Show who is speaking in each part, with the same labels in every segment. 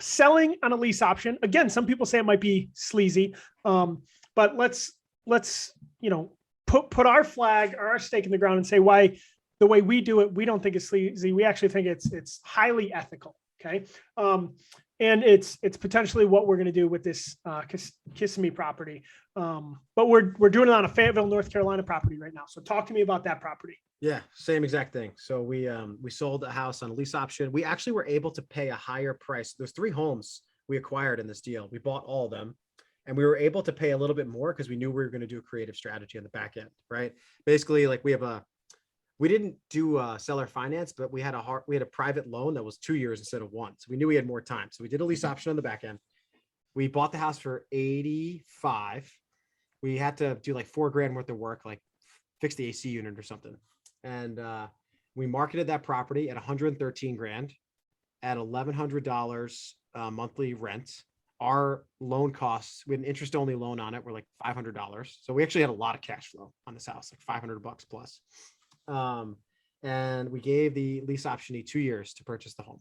Speaker 1: Selling on a lease option. Again, some people say it might be sleazy, but let's put our flag or our stake in the ground and say why the way we do it, we don't think it's sleazy. We actually think it's highly ethical. Okay. And it's potentially what we're going to do with this Kissimmee property. But we're doing it on a Fayetteville, North Carolina property right now. So talk to me about that property.
Speaker 2: Yeah, same exact thing. So we sold a house on a lease option. We actually were able to pay a higher price. There's 3 homes we acquired in this deal. We bought all of them, and we were able to pay a little bit more because we knew we were going to do a creative strategy on the back end, right? Basically, like we didn't do seller finance, but we had a private loan that was 2 years instead of 1. So we knew we had more time. So we did a lease option on the back end. We bought the house for $85,000. We had to do like $4,000 worth of work, like fix the AC unit or something. And we marketed that property at $113,000 at $1,100 monthly rent. Our loan costs, we had an interest only loan on it, were like $500. So we actually had a lot of cash flow on this house, like $500 plus. And we gave the lease optionee 2 years to purchase the home.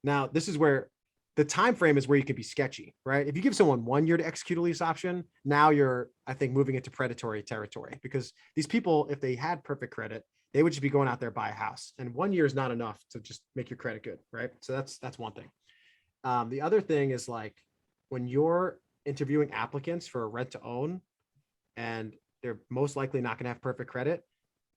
Speaker 2: Now, this is where the time frame is where you could be sketchy, right? If you give someone 1 year to execute a lease option, now you're, I think, moving into predatory territory, because these people, if they had perfect credit, they would just be going out there buy a house, and 1 year is not enough to just make your credit good, right? So that's one thing. The other thing is, like, when you're interviewing applicants for a rent to own, and they're most likely not going to have perfect credit,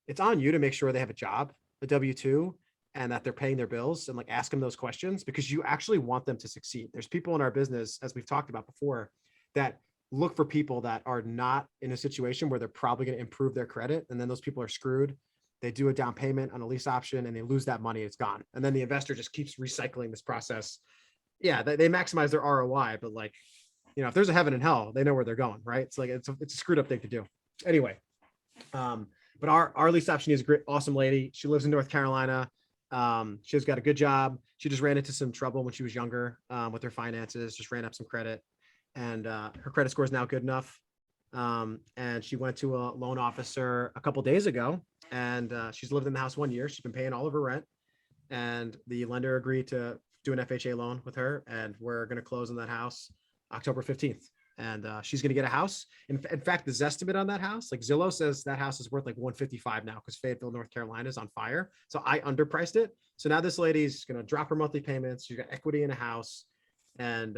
Speaker 2: it's on you to make sure they have a job, a W-2, and that they're paying their bills, and like ask them those questions, because you actually want them to succeed. There's people in our business, as we've talked about before, that look for people that are not in a situation where they're probably going to improve their credit, and then those people are screwed. They do a down payment on a lease option and they lose that money. It's gone. And then the investor just keeps recycling this process. Yeah, they maximize their ROI, but like, if there's a heaven and hell, they know where they're going, right? It's like, it's a screwed up thing to do. Anyway, but our lease option is a great, awesome lady. She lives in North Carolina. She's got a good job. She just ran into some trouble when she was younger with her finances, just ran up some credit, and her credit score is now good enough. And she went to a loan officer a couple days ago, and she's lived in the house 1 year. She's been paying all of her rent, and the lender agreed to do an FHA loan with her, and we're going to close on that house October 15th. And she's going to get a house. In fact, the Zestimate on that house, like Zillow says that house is worth like $155 now, because Fayetteville, North Carolina is on fire. So I underpriced it. So now this lady's going to drop her monthly payments. She's got equity in a house, and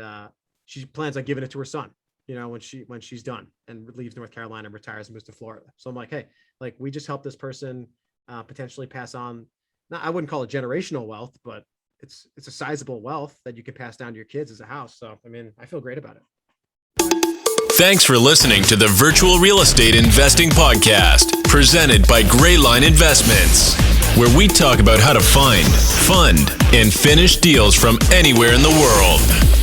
Speaker 2: she plans on giving it to her son, when she's done and leaves North Carolina and retires and moves to Florida. So I'm like, hey, like, we just helped this person potentially pass on. Now, I wouldn't call it generational wealth, but it's a sizable wealth that you can pass down to your kids as a house. So, I mean, I feel great about it.
Speaker 3: Thanks for listening to the Virtual Real Estate Investing Podcast, presented by Greyline Investments, where we talk about how to find, fund, and finish deals from anywhere in the world.